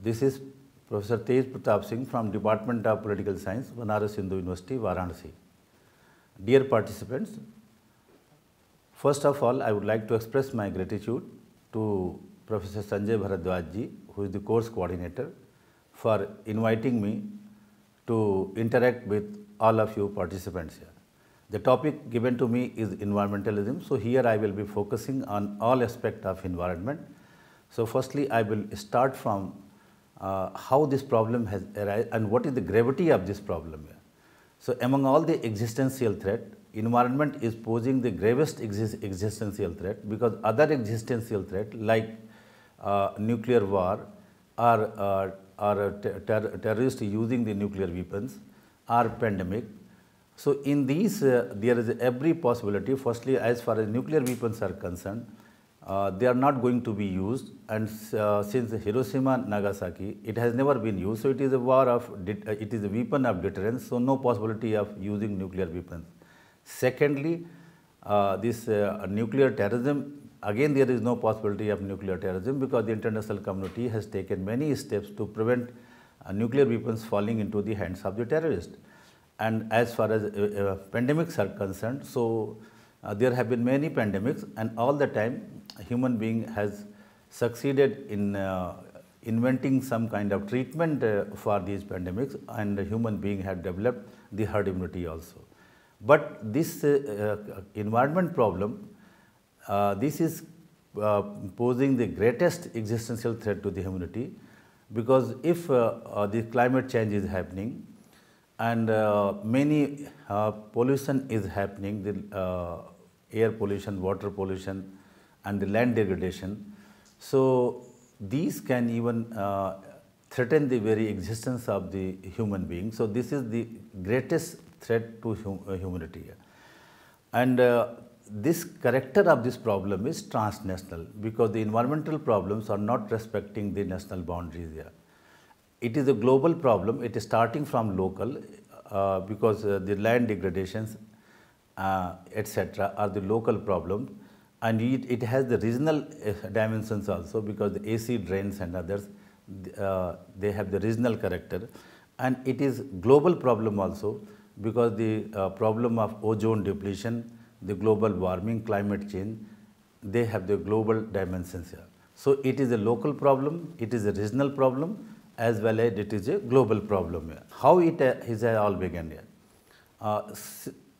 This is Professor Tej Pratap Singh from Department of Political Science, Banaras Hindu University, Varanasi. Dear participants, first of all, I would like to express my gratitude to Professor Sanjay Bharadwaj ji, who is the course coordinator, for inviting me to interact with all of you participants here. The topic given to me is environmentalism, so here I will be focusing on all aspects of environment. So firstly, I will start from how this problem has arisen and what is the gravity of this problem here. So among all the existential threat, environment is posing the gravest existential threat, because other existential threat like nuclear war or terrorists using the nuclear weapons or pandemic. So in these there is every possibility. Firstly, as far as nuclear weapons are concerned, they are not going to be used, and since Hiroshima, Nagasaki, it has never been used. So it is a war of, it is a weapon of deterrence. So no possibility of using nuclear weapons. Secondly, this nuclear terrorism, again there is no possibility of nuclear terrorism, because the international community has taken many steps to prevent nuclear weapons falling into the hands of the terrorists. And as far as pandemics are concerned, so there have been many pandemics, and all the time human being has succeeded in inventing some kind of treatment for these pandemics, and the human being had developed the herd immunity also. But this environment problem, this is posing the greatest existential threat to the humanity, because if the climate change is happening and many pollution is happening, the air pollution, water pollution and the land degradation, so these can even threaten the very existence of the human being. So this is the greatest threat to humanity. And this character of this problem is transnational, because the environmental problems are not respecting the national boundaries here. It is a global problem. It is starting from local, because the land degradations, etc., are the local problems, and it has the regional dimensions also, because the acid rains and others, they have the regional character, and it is global problem also, because the problem of ozone depletion, the global warming, climate change, they have the global dimensions here. So it is a local problem, it is a regional problem, as well as it is a global problem here. How it is all began here?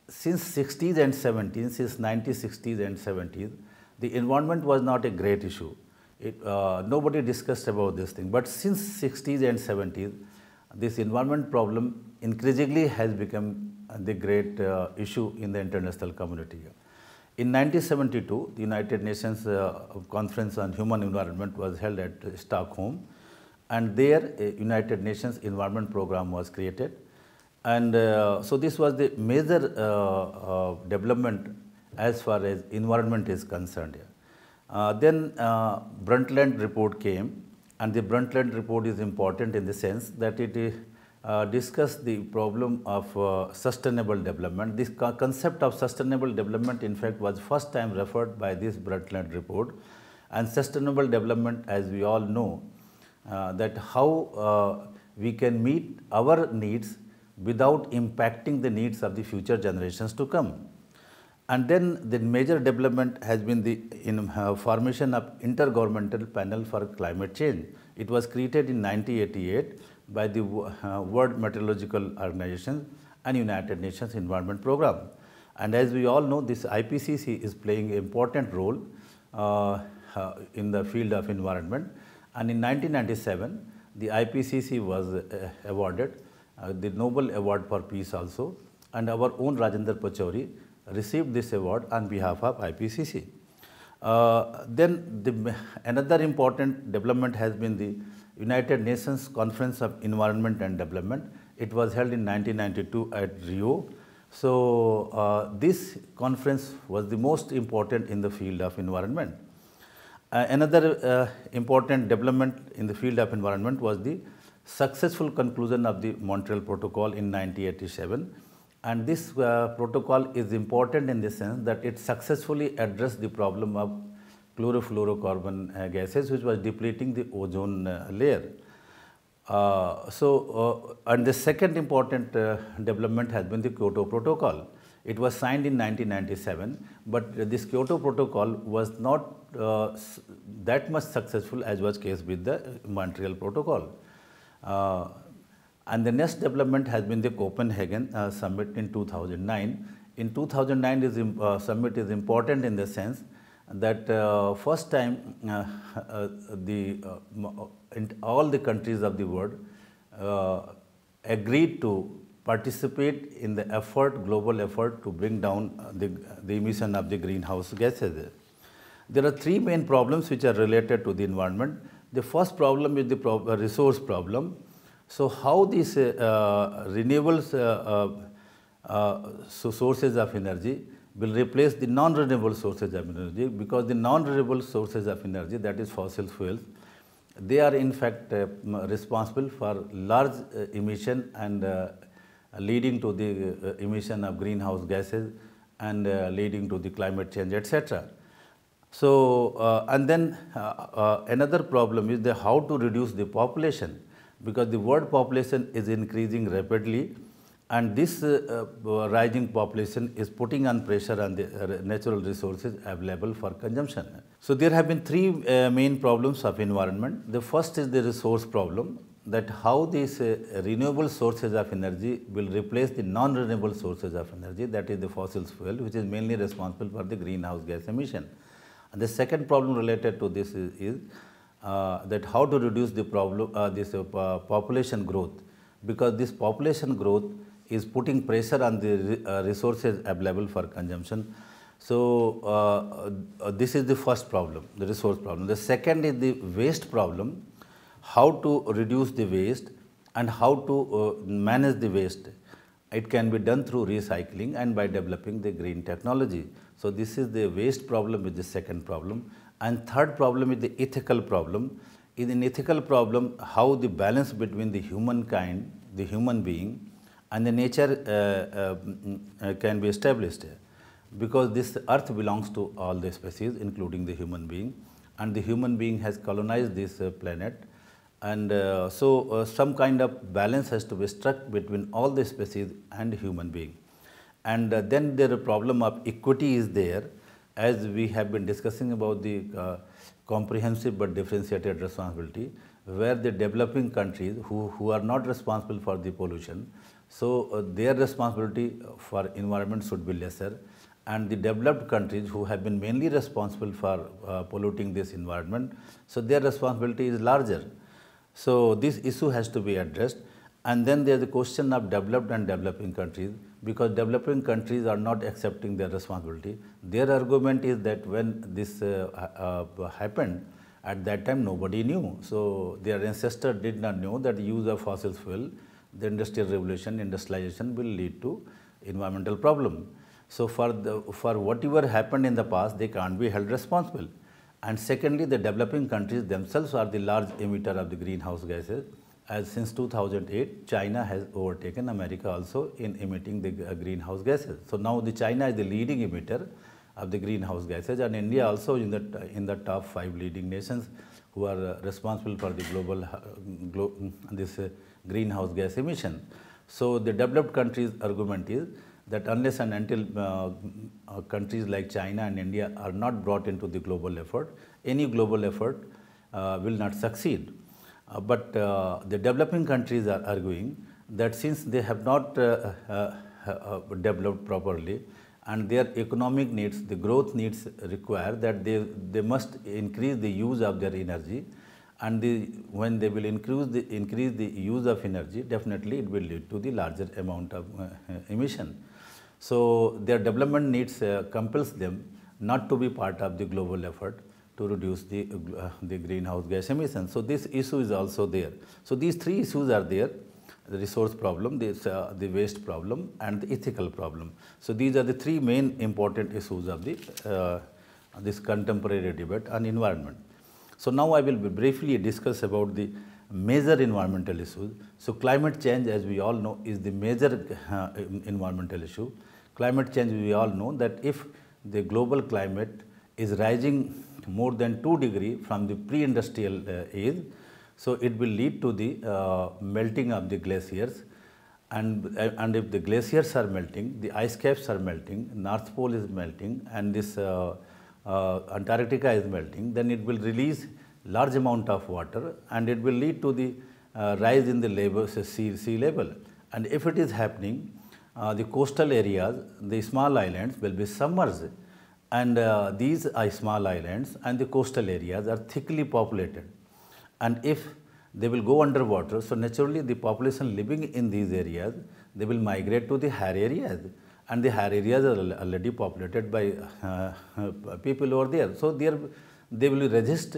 Since 60s and 70s, since 1960s and 70s, the environment was not a great issue. Nobody discussed about this thing. But since 60s and 70s, this environment problem increasingly has become the great issue in the international community. In 1972, the United Nations Conference on Human Environment was held at Stockholm, and there a United Nations Environment Program was created. And so this was the major development as far as environment is concerned. Then Brundtland report came, and the Brundtland report is important in the sense that it discussed the problem of sustainable development. This concept of sustainable development, in fact, was first time referred by this Brundtland report. And sustainable development, as we all know, that how we can meet our needs without impacting the needs of the future generations to come. And then the major development has been the formation of Intergovernmental Panel for Climate Change. It was created in 1988 by the World Meteorological Organization and United Nations Environment Program. And as we all know, this IPCC is playing an important role in the field of environment. And in 1997, the IPCC was awarded the Nobel Award for Peace also, and our own Rajendra Pachauri received this award on behalf of IPCC. Then another important development has been the United Nations Conference of Environment and Development. It was held in 1992 at Rio. So this conference was the most important in the field of environment. Another important development in the field of environment was the successful conclusion of the Montreal Protocol in 1987. And this protocol is important in the sense that it successfully addressed the problem of chlorofluorocarbon gases, which was depleting the ozone layer. And the second important development has been the Kyoto Protocol. It was signed in 1997, but this Kyoto Protocol was not that much successful as was case with the Montreal Protocol. And the next development has been the Copenhagen Summit in 2009. In 2009, summit is important in the sense that first time all the countries of the world agreed to participate in the effort, global effort to bring down the emission of the greenhouse gases. There are three main problems which are related to the environment. The first problem is the resource problem. So how these renewables sources of energy will replace the non-renewable sources of energy, because the non-renewable sources of energy, that is fossil fuels, they are in fact responsible for large emission and leading to the emission of greenhouse gases and leading to the climate change, etc. So, and then another problem is how to reduce the population, because the world population is increasing rapidly, and this rising population is putting on pressure on the natural resources available for consumption. So there have been three main problems of environment. The first is the resource problem, that how these renewable sources of energy will replace the non-renewable sources of energy, that is the fossil fuel, which is mainly responsible for the greenhouse gas emission. And the second problem related to this is that how to reduce the problem, population growth, because this population growth is putting pressure on the resources available for consumption. So this is the first problem, the resource problem. The second is the waste problem, how to reduce the waste and how to manage the waste. It can be done through recycling and by developing the green technology. So this is the waste problem, is the second problem. And third problem is the ethical problem. In an ethical problem, how the balance between the humankind, the human being, and the nature can be established, because this earth belongs to all the species, including the human being, and the human being has colonized this planet, and so some kind of balance has to be struck between all the species and human being. And then the problem of equity is there, as we have been discussing about the comprehensive but differentiated responsibility, where the developing countries who are not responsible for the pollution, so their responsibility for environment should be lesser, and the developed countries who have been mainly responsible for polluting this environment, so their responsibility is larger. So this issue has to be addressed. And then there is the question of developed and developing countries, because developing countries are not accepting their responsibility. Their argument is that when this happened, at that time nobody knew. So their ancestors did not know that the use of fossil fuel, the industrial revolution, industrialization will lead to environmental problem. So for whatever happened in the past, they can't be held responsible. And secondly, the developing countries themselves are the large emitter of the greenhouse gases. As since 2008, China has overtaken America also in emitting the greenhouse gases. So now the China is the leading emitter of the greenhouse gases, and India also in the top 5 leading nations who are responsible for the global greenhouse gas emission. So the developed countries' argument is that unless and until countries like China and India are not brought into the global effort, any global effort will not succeed. But the developing countries are arguing that since they have not developed properly, and their economic needs, the growth needs require that they must increase the use of their energy, and when they will increase the use of energy, definitely it will lead to the larger amount of emission. So their development needs compels them not to be part of the global effort to reduce the greenhouse gas emissions. So this issue is also there. So these three issues are there: the resource problem, the waste problem, and the ethical problem. So these are the three main important issues of this contemporary debate on environment. So now I will briefly discuss about the major environmental issues. So climate change, as we all know, is the major environmental issue. Climate change, we all know that if the global climate is rising more than 2 degrees from the pre-industrial age, So it will lead to the melting of the glaciers, and if the glaciers are melting, the ice caps are melting, North Pole is melting, and this Antarctica is melting, then it will release large amount of water, and it will lead to the rise in the sea level. And if it is happening, the coastal areas, the small islands will be submerged, and these small islands and the coastal areas are thickly populated, and if they will go underwater, so naturally the population living in these areas, they will migrate to the higher areas, and the higher areas are already populated by people over there. So they will resist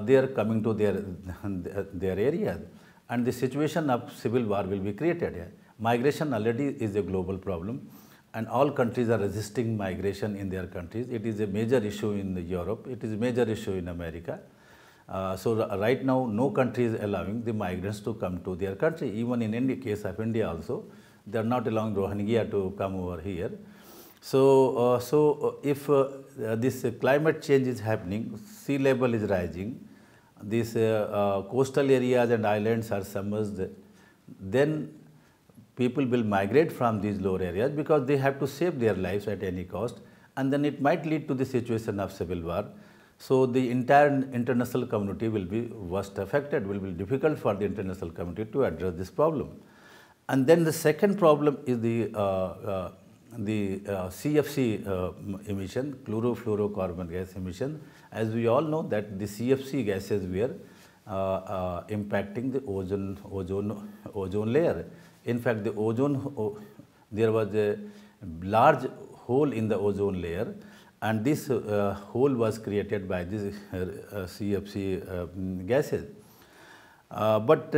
their coming to their areas, and the situation of civil war will be created. Migration already is a global problem, and all countries are resisting migration in their countries. It is a major issue in Europe, it is a major issue in America. So right now, no country is allowing the migrants to come to their country. Even in the case of India also, they are not allowing Rohingya to come over here. So if this climate change is happening, sea level is rising, these coastal areas and islands are submerged, then people will migrate from these lower areas because they have to save their lives at any cost, and then it might lead to the situation of civil war. So the entire international community will be worst affected, will be difficult for the international community to address this problem. And then the second problem is the CFC emission, chlorofluorocarbon gas emission. As we all know that the CFC gases were impacting the ozone layer. In fact, the there was a large hole in the ozone layer, and this hole was created by these CFC gases. But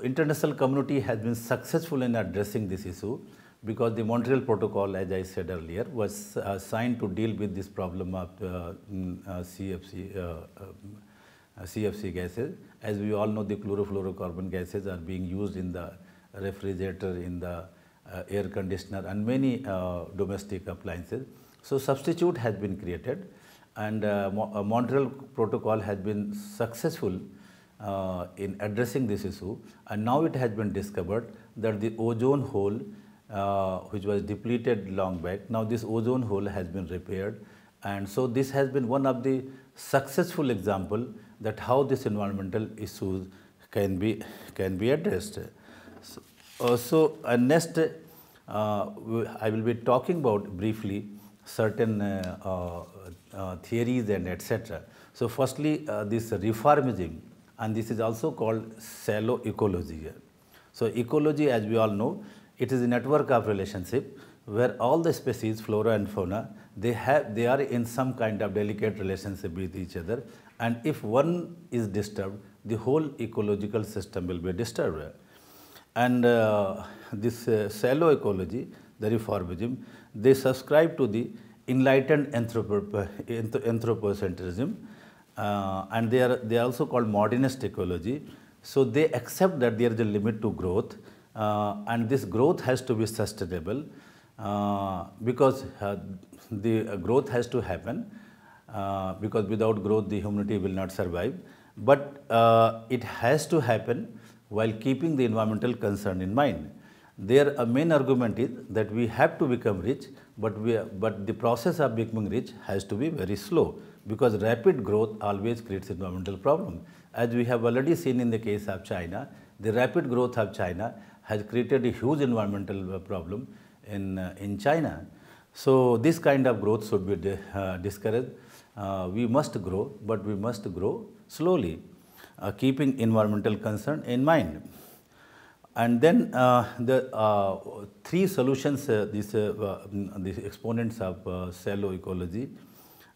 international community has been successful in addressing this issue, because the Montreal Protocol, as I said earlier, was signed to deal with this problem of CFC gases. As we all know, the chlorofluorocarbon gases are being used in the refrigerator, in the air conditioner, and many domestic appliances. So substitute has been created, and Montreal Protocol has been successful in addressing this issue, and now it has been discovered that the ozone hole, which was depleted long back, now this ozone hole has been repaired, and so this has been one of the successful example that how this environmental issues can be addressed. So next I will be talking about briefly certain theories and etc. So firstly, this reformism, and this is also called shallow ecology. So ecology, as we all know, it is a network of relationship where all the species, flora and fauna, they are in some kind of delicate relationship with each other, and if one is disturbed, the whole ecological system will be disturbed. And this shallow ecology, the reformism, they subscribe to the enlightened anthropocentrism, and they are also called modernist ecology. So they accept that there is a limit to growth, and this growth has to be sustainable, because the growth has to happen, because without growth the humanity will not survive. But it has to happen while keeping the environmental concern in mind. Their main argument is that we have to become rich, but the process of becoming rich has to be very slow, because rapid growth always creates environmental problem. As we have already seen in the case of China, the rapid growth of China has created a huge environmental problem in China. So this kind of growth should be discouraged. We must grow, but we must grow slowly, keeping environmental concern in mind. And then the three solutions, these exponents of shallow ecology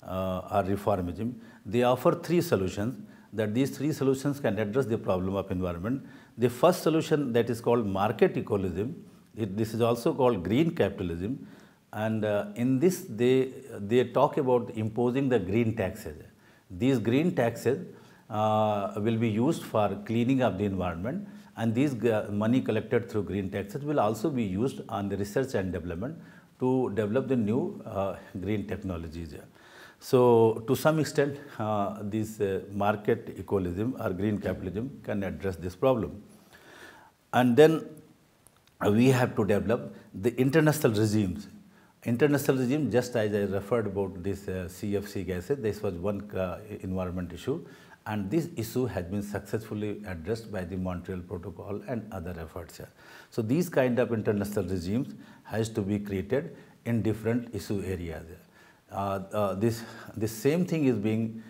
or reformism, they offer three solutions, that these three solutions can address the problem of environment. The first solution, that is called market ecologism. This is also called green capitalism, and in this they talk about imposing the green taxes. These green taxes will be used for cleaning up the environment, and these money collected through green taxes will also be used on the research and development to develop the new green technologies. So, to some extent, this market ecologism or green capitalism can address this problem. And then we have to develop the international regimes. International regime, just as I referred about this CFC gases, this was one environment issue, and this issue has been successfully addressed by the Montreal Protocol and other efforts. So these kind of international regimes has to be created in different issue areas. This same thing is being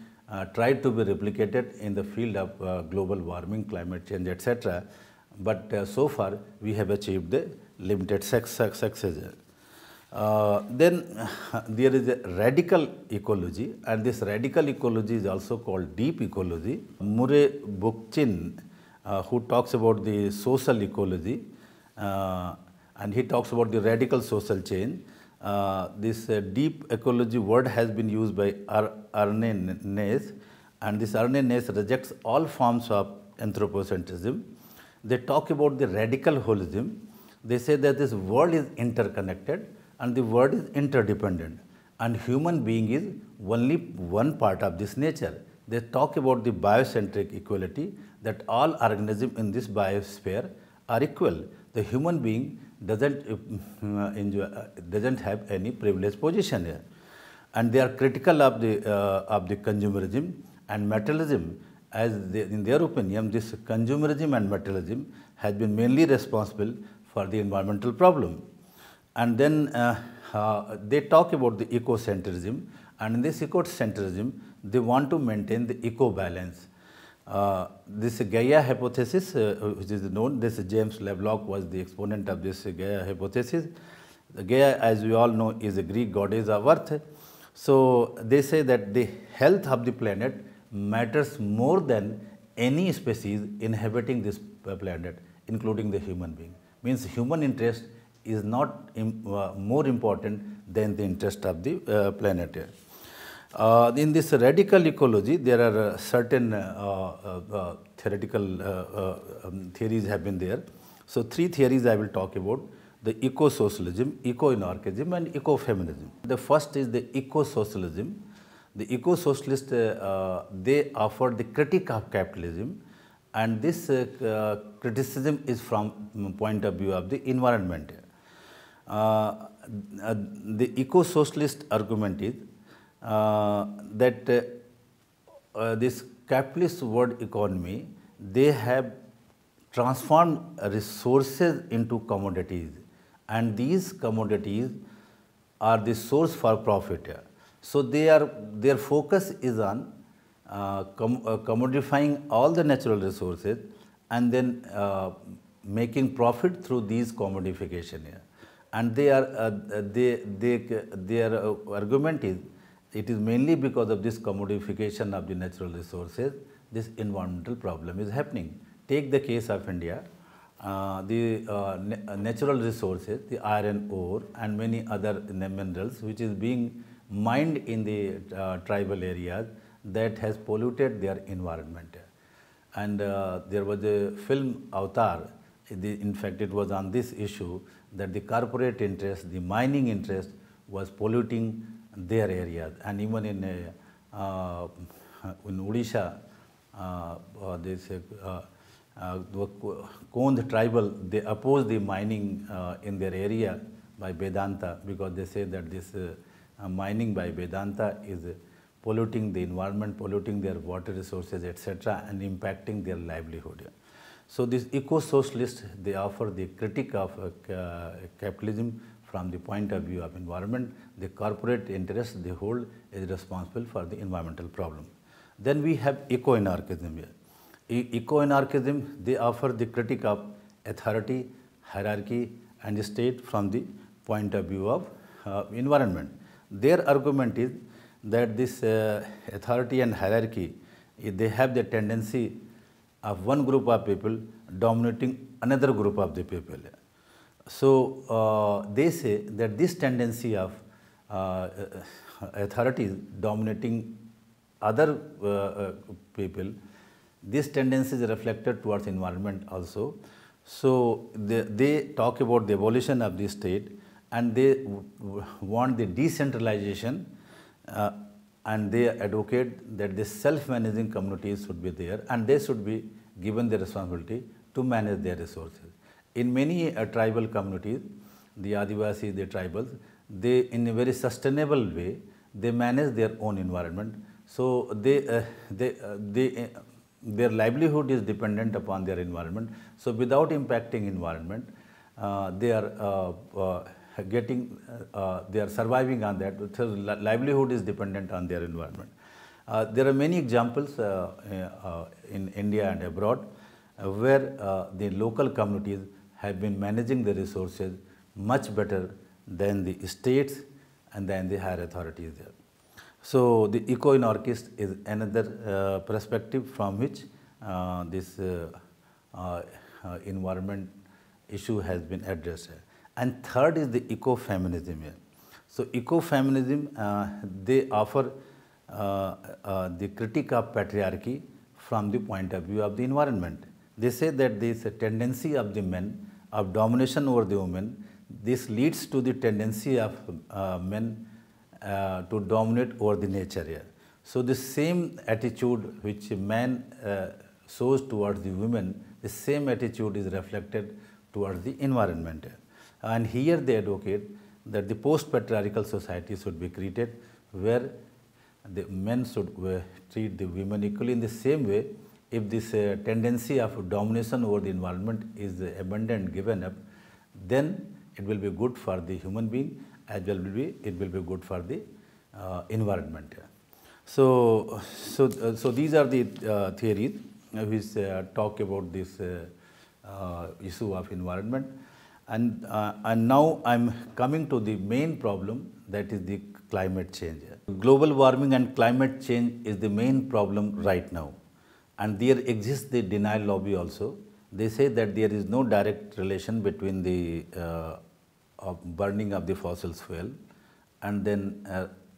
tried to be replicated in the field of global warming, climate change, etc. But so far we have achieved the limited success. Then there is a radical ecology, and this radical ecology is also called deep ecology. Murray Bookchin, who talks about the social ecology, and he talks about the radical social change. This deep ecology word has been used by Arne Naess, and this Arne Naess rejects all forms of anthropocentrism. They talk about the radical holism. They say that this world is interconnected and the world is interdependent, and human being is only one part of this nature. They talk about the biocentric equality, that all organisms in this biosphere are equal. The human being doesn't have any privileged position here, and they are critical of the consumerism and materialism. As in their opinion, this consumerism and materialism has been mainly responsible for the environmental problem. And then they talk about the ecocentrism, and in this ecocentrism, they want to maintain the eco-balance. This Gaia hypothesis, which is known, this James Lovelock was the exponent of this Gaia hypothesis. Gaia, as we all know, is a Greek goddess of earth. So they say that the health of the planet matters more than any species inhabiting this planet, including the human being. Means human interest is not more important than the interest of the planet. In this radical ecology, there are certain theoretical theories have been there. So three theories I will talk about: the eco-socialism, eco-anarchism, and eco-feminism. The first is the eco-socialism. The eco-socialists, they offer the critique of capitalism, and this criticism is from point of view of the environment. The eco-socialist argument is that this capitalist world economy, they have transformed resources into commodities, and these commodities are the source for profit. So their focus is on commodifying all the natural resources and then making profit through these commodification. And their argument is, it is mainly because of this commodification of the natural resources, this environmental problem is happening. Take the case of India, the natural resources, the iron ore and many other minerals which is being mined in the tribal areas, that has polluted their environment. And there was a film, Avatar. In fact, it was on this issue, that the corporate interest, the mining interest was polluting their areas. And even in Odisha, the Kondh tribal, they opposed the mining in their area by Vedanta, because they say that this mining by Vedanta is polluting the environment, polluting their water resources, etc., and impacting their livelihood. So these eco-socialists, they offer the critique of capitalism from the point of view of environment. The corporate interests they hold is responsible for the environmental problem. Then we have eco-anarchism here. Eco-anarchism, they offer the critique of authority, hierarchy, and state from the point of view of environment. Their argument is that this authority and hierarchy, they have the tendency of one group of people dominating another group of the people. So they say that this tendency of authorities dominating other people, this tendency is reflected towards environment also. So they talk about the evolution of the state, and they want the decentralization and they advocate that the self-managing communities should be there and they should be given the responsibility to manage their resources. In many tribal communities, the Adivasi, the tribals, they in a very sustainable way, they manage their own environment. So their livelihood is dependent upon their environment. So without impacting environment, they are they are surviving on that. So livelihood is dependent on their environment. There are many examples in India and abroad where the local communities have been managing the resources much better than the states and than the higher authorities there. So the eco-anarchist is another perspective from which this environment issue has been addressed. And third is the ecofeminism here. So ecofeminism, they offer the critique of patriarchy from the point of view of the environment. They say that this tendency of the men of domination over the women, this leads to the tendency of men to dominate over the nature here. So the same attitude which man shows towards the women, the same attitude is reflected towards the environment. And here they advocate that the post-patriarchal society should be created where the men should treat the women equally in the same way. If this tendency of domination over the environment is abandoned, given up, then it will be good for the human being as well it will be good for the environment. So these are the theories which talk about this issue of environment. And now I'm coming to the main problem, that is the climate change. Global warming and climate change is the main problem right now. And there exists the denial lobby also. They say that there is no direct relation between the burning of the fossil fuel and then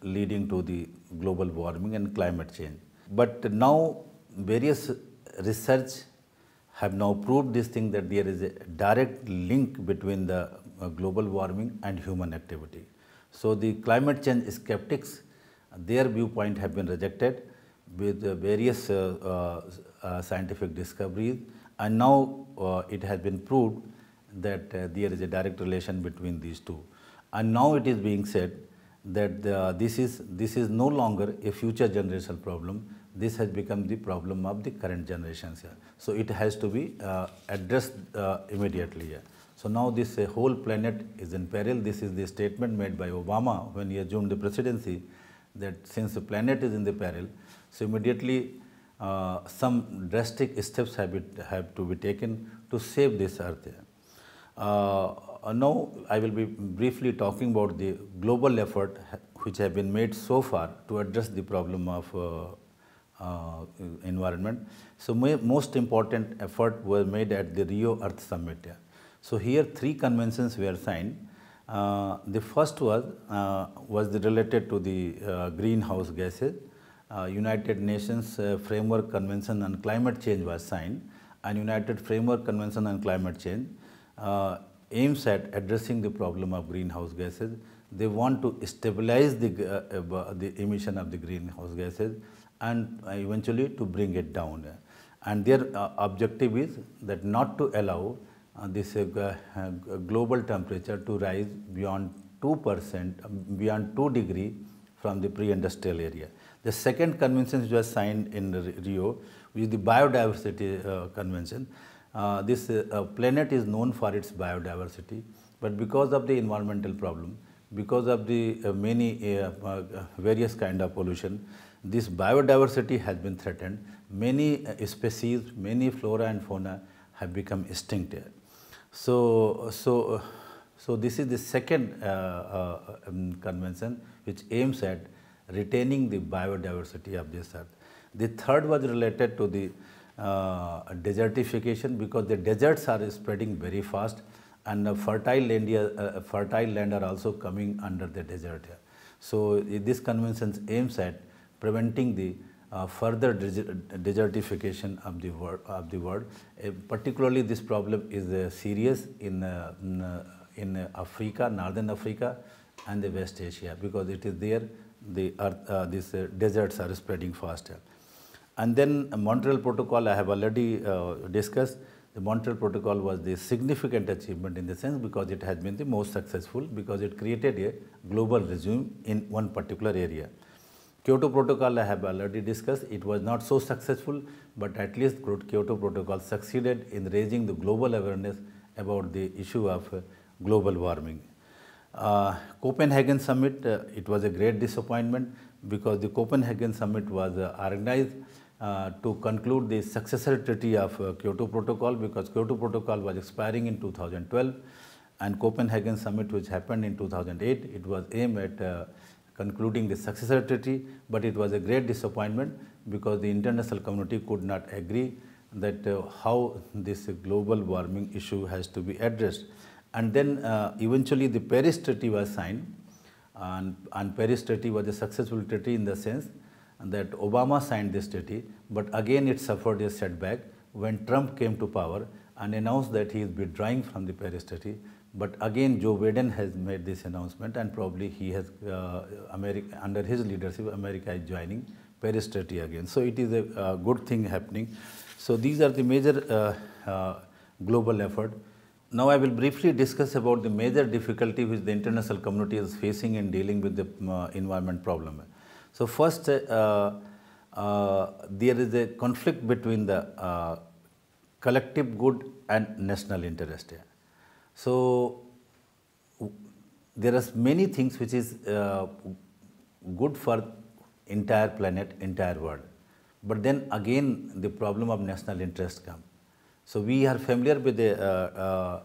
leading to the global warming and climate change. But now various research have now proved this thing, that there is a direct link between the global warming and human activity. So the climate change skeptics, their viewpoint have been rejected with various scientific discoveries, and now it has been proved that there is a direct relation between these two. And now it is being said that this is no longer a future generational problem. This has become the problem of the current generations here. So it has to be addressed immediately here. So now this whole planet is in peril. This is the statement made by Obama when he assumed the presidency, that since the planet is in the peril, so immediately some drastic steps have to be taken to save this earth here. Now I will be briefly talking about the global effort which have been made so far to address the problem of environment. So most important effort was made at the Rio Earth Summit. So here 3 conventions were signed. The first was related to the greenhouse gases. United Nations Framework Convention on Climate Change was signed, and United Framework Convention on Climate Change aims at addressing the problem of greenhouse gases. They want to stabilize the emission of the greenhouse gases and eventually to bring it down. And their objective is that not to allow this global temperature to rise beyond 2%, beyond 2 degrees from the pre-industrial area. The second convention which was signed in Rio, which is the Biodiversity Convention. This planet is known for its biodiversity, but because of the environmental problem, because of the many various kind of pollution, this biodiversity has been threatened. Many species, many flora and fauna have become extinct. So this is the second convention which aims at retaining the biodiversity of this earth. The third was related to the desertification, because the deserts are spreading very fast, and fertile land are also coming under the desert. So this convention aims at preventing the further desertification of the world. Particularly this problem is serious in Africa, Northern Africa and the West Asia, because it is there the earth, these deserts are spreading faster. And then Montreal Protocol I have already discussed. The Montreal Protocol was the significant achievement in the sense because it has been the most successful because it created a global regime in one particular area. Kyoto Protocol I have already discussed. It was not so successful, but at least Kyoto Protocol succeeded in raising the global awareness about the issue of global warming. Copenhagen Summit, it was a great disappointment because the Copenhagen Summit was organized to conclude the successor treaty of Kyoto Protocol because Kyoto Protocol was expiring in 2012 and Copenhagen Summit which happened in 2008, it was aimed at concluding the successor treaty, but it was a great disappointment because the international community could not agree that how this global warming issue has to be addressed. And then eventually the Paris Treaty was signed and Paris Treaty was a successful treaty in the sense that Obama signed this treaty, but again it suffered a setback when Trump came to power and announced that he is withdrawing from the Paris Treaty. But again Joe Biden has made this announcement and probably he has, under his leadership, America is joining Paris Treaty again. So it is a good thing happening. So these are the major global effort. Now I will briefly discuss about the major difficulty which the international community is facing in dealing with the environment problem. So first, there is a conflict between the collective good and national interest. So there are many things which is good for entire planet, entire world. But then again, the problem of national interest comes. So we are familiar with the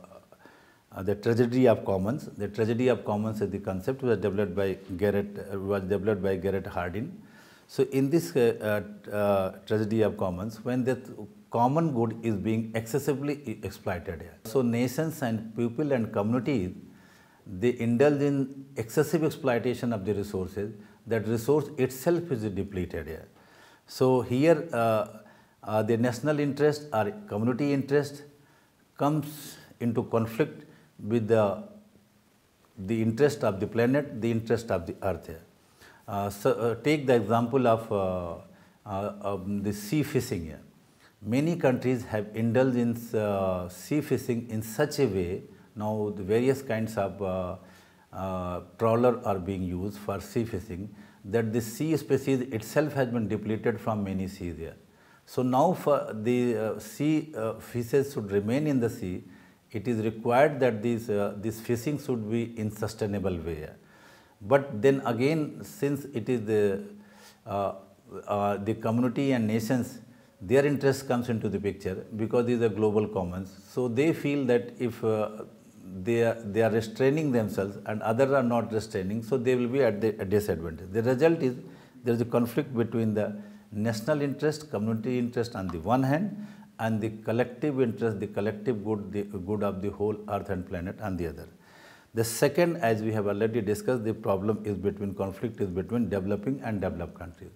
tragedy of commons. The tragedy of commons is the concept was developed by Garrett Hardin. So in this tragedy of commons, when the common good is being excessively exploited here. So nations and people and communities, they indulge in excessive exploitation of the resources. That resource itself is depleted here. So here the national interest or community interest comes into conflict with the interest of the planet, the interest of the earth here. Take the example of the sea fishing here. Many countries have indulged in sea fishing in such a way, now the various kinds of trawler are being used for sea fishing, that the sea species itself has been depleted from many seas here. So now for the sea fishes should remain in the sea, it is required that this fishing should be in sustainable way. But then again, since it is the community and nations, their interest comes into the picture because these are global commons. So they feel that if they are restraining themselves and others are not restraining, so they will be at a disadvantage. The result is there is a conflict between the national interest, community interest on the one hand, and the collective interest, the collective good, the good of the whole earth and planet on the other. The second, as we have already discussed, the problem is conflict is between developing and developed countries.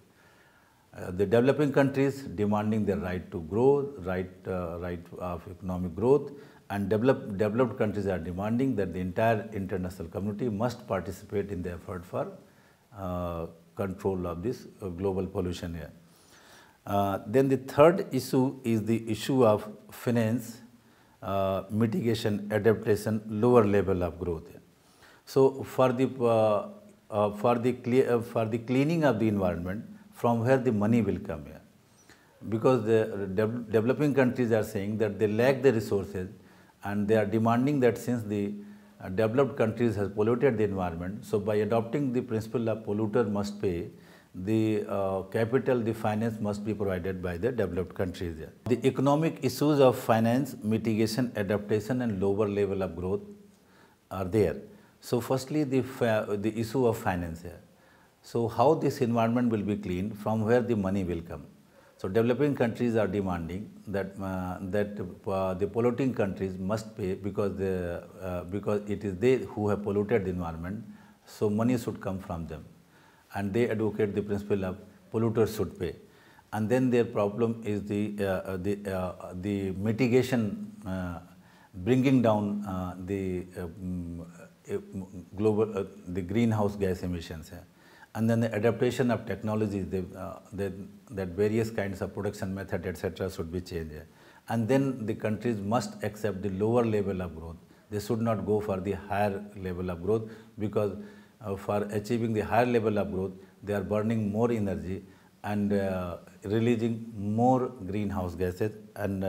The developing countries demanding their right to grow, right of economic growth, and developed countries are demanding that the entire international community must participate in the effort for control of this global pollution here. Then the third issue is the issue of finance, mitigation, adaptation, lower level of growth. So for the cleaning of the environment, from where the money will come here, because the developing countries are saying that they lack the resources, and they are demanding that since the developed countries has polluted the environment, so by adopting the principle of polluter must pay, the capital, the finance must be provided by the developed countries here. The economic issues of finance, mitigation, adaptation and lower level of growth are there. So firstly, the issue of finance here. So how this environment will be cleaned, from where the money will come. So developing countries are demanding that the polluting countries must pay because it is they who have polluted the environment, so money should come from them. And they advocate the principle of polluters should pay. And then their problem is the mitigation, bringing down the global the greenhouse gas emissions. And then the adaptation of technologies, that various kinds of production method, etc., should be changed. And then the countries must accept the lower level of growth. They should not go for the higher level of growth, because for achieving the higher level of growth, they are burning more energy and releasing more greenhouse gases, and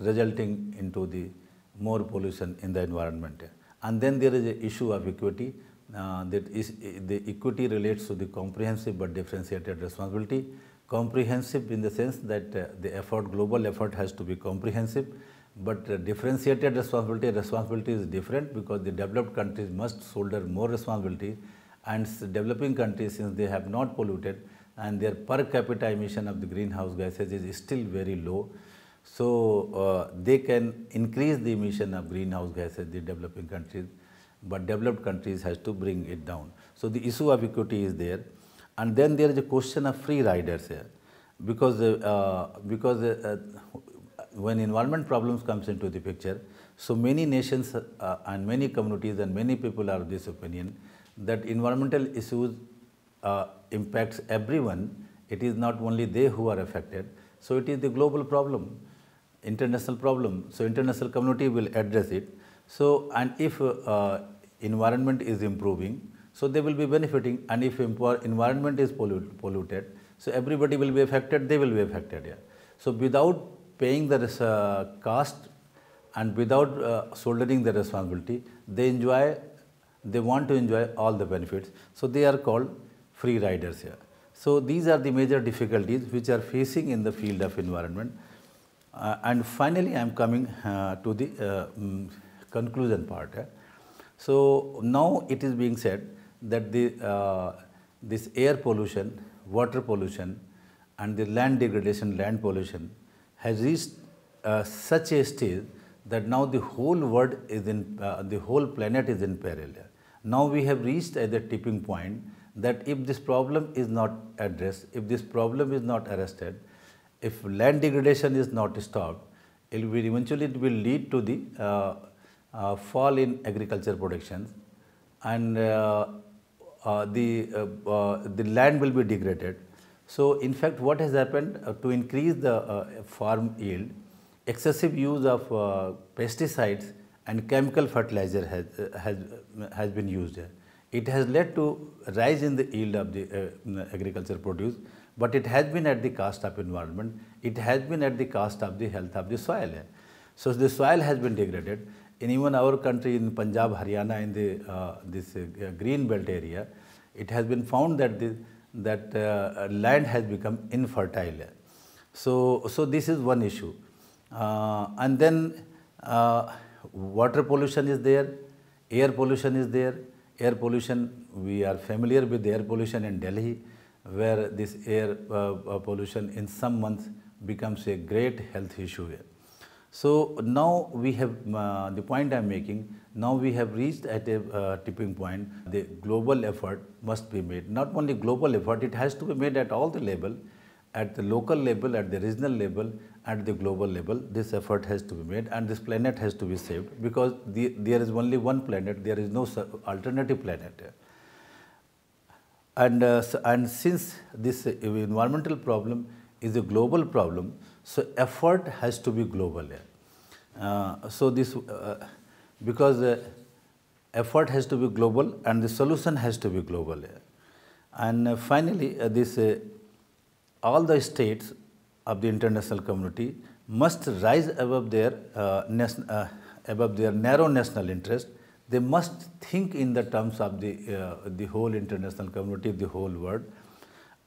resulting into the more pollution in the environment. And then there is an issue of equity. That is, the equity relates to the comprehensive but differentiated responsibility. Comprehensive in the sense that the effort, global effort, has to be comprehensive, but differentiated responsibility is different, because the developed countries must shoulder more responsibility, and developing countries, since they have not polluted and their per capita emission of the greenhouse gases is still very low, so they can increase the emission of greenhouse gases, the developing countries, but developed countries has to bring it down. So the issue of equity is there. And then there is a question of free riders here, because when environment problems comes into the picture, so many nations and many communities and many people are of this opinion that environmental issues impacts everyone. It is not only they who are affected. So it is the global problem, international problem. So international community will address it. So, and if environment is improving, so they will be benefiting, and if environment is polluted, so everybody will be affected, they will be affected. Yeah. So without paying the cost and without shouldering the responsibility, they want to enjoy all the benefits. So they are called free riders here. So these are the major difficulties which are facing in the field of environment. And finally, I am coming to the conclusion part. So now it is being said that this air pollution, water pollution, and the land degradation, land pollution has reached such a stage that now the whole world is in, the whole planet is in peril. Now we have reached at the tipping point that if this problem is not addressed, if this problem is not arrested, if land degradation is not stopped, it will eventually lead to the fall in agriculture production, and the land will be degraded. So in fact, what has happened to increase the farm yield, excessive use of pesticides and chemical fertilizer has been used. It has led to rise in the yield of the agriculture produce, but it has been at the cost of environment. It has been at the cost of the health of the soil. So the soil has been degraded. In even our country, in Punjab, Haryana, in the this green belt area, it has been found that land has become infertile. So this is one issue. And then water pollution is there, air pollution is there. Air pollution, we are familiar with air pollution in Delhi, where this air pollution in some months becomes a great health issue here. So now we have, the point I am making, now we have reached at a tipping point. The global effort must be made. Not only global effort, it has to be made at all the level, at the local level, at the regional level, at the global level. This effort has to be made, and this planet has to be saved, because there is only one planet, there is no alternative planet. And since this environmental problem is a global problem, so effort has to be global. So this, because effort has to be global and the solution has to be global. And finally, all the states of the international community must rise above their narrow national interest. They must think in the terms of the whole international community, the whole world,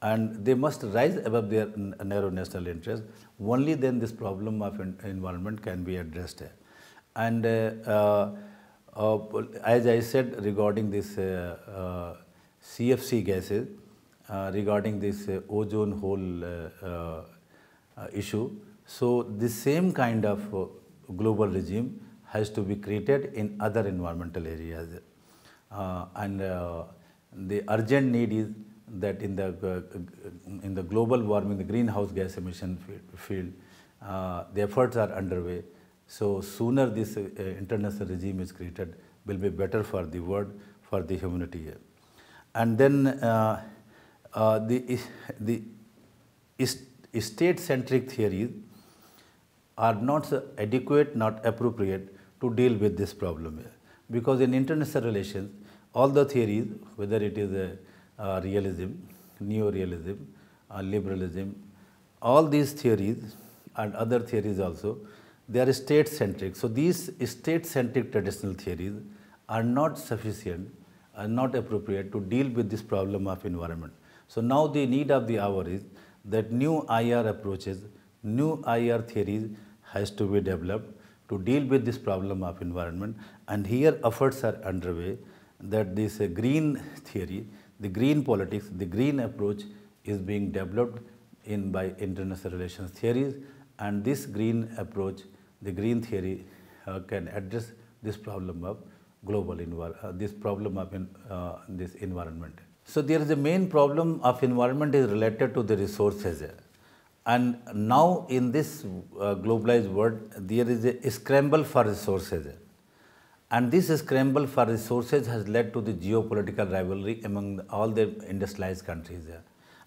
and they must rise above their narrow national interest. Only then this problem of environment can be addressed. And as I said regarding this CFC gases, regarding this ozone hole issue, so the same kind of global regime has to be created in other environmental areas. And the urgent need is that in the global warming, the greenhouse gas emission field, the efforts are underway. So sooner this international regime is created, will be better for the world, for the humanity. and then the state-centric theories are not adequate, not appropriate to deal with this problem here. Because in international relations, all the theories, whether it is realism, neo-realism, liberalism, all these theories and other theories also, they are state-centric. So these state-centric traditional theories are not sufficient, are not appropriate to deal with this problem of environment. So now the need of the hour is that new IR approaches, new IR theories has to be developed to deal with this problem of environment, and here efforts are underway that this green theory, the green politics, the green approach is being developed by international relations theories, and this green approach, the green theory can address this problem of this problem of this environment. So there is a main problem of environment is related to the resources. And now in this globalized world, there is a scramble for resources. And this scramble for resources has led to the geopolitical rivalry among all the industrialized countries.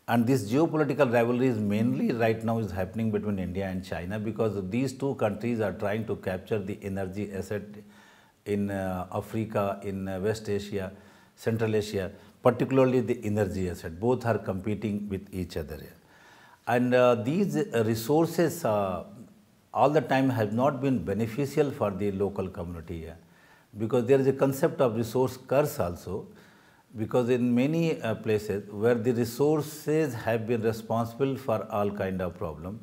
And this geopolitical rivalry is mainly right now is happening between India and China, because these two countries are trying to capture the energy asset in Africa, in West Asia, Central Asia, particularly the energy asset. Both are competing with each other. And these resources all the time have not been beneficial for the local community, because there is a concept of resource curse also, because in many places where the resources have been responsible for all kind of problem,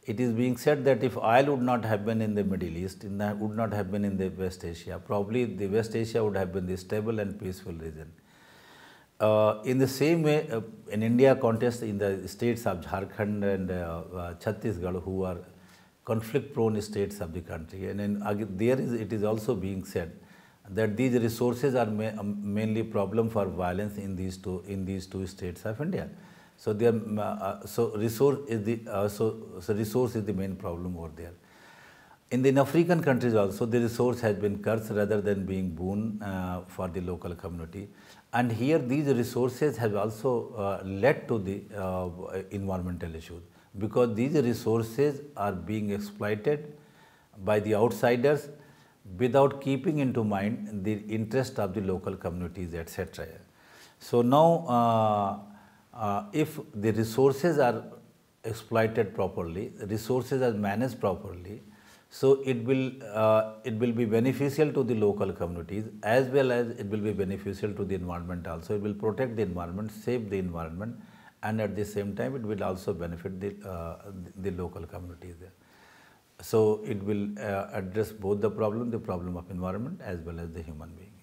it is being said that if oil would not have been in the Middle East, would not have been in the West Asia, probably the West Asia would have been the stable and peaceful region. In the same way, in India context, in the states of Jharkhand and Chhattisgarh, who are conflict-prone states of the country, and then it is also being said that these resources are mainly problem for violence in these two states of India. So resource is the main problem over there. In the African countries also, the resource has been cursed rather than being boon for the local community. And here these resources have also led to the environmental issues, because these resources are being exploited by the outsiders without keeping into mind the interest of the local communities, etc. So now if the resources are exploited properly, resources are managed properly, so it will be beneficial to the local communities, as well as it will be beneficial to the environment also. It will protect the environment, save the environment, and at the same time it will also benefit the local communities. So it will address both the problem of environment as well as the human being.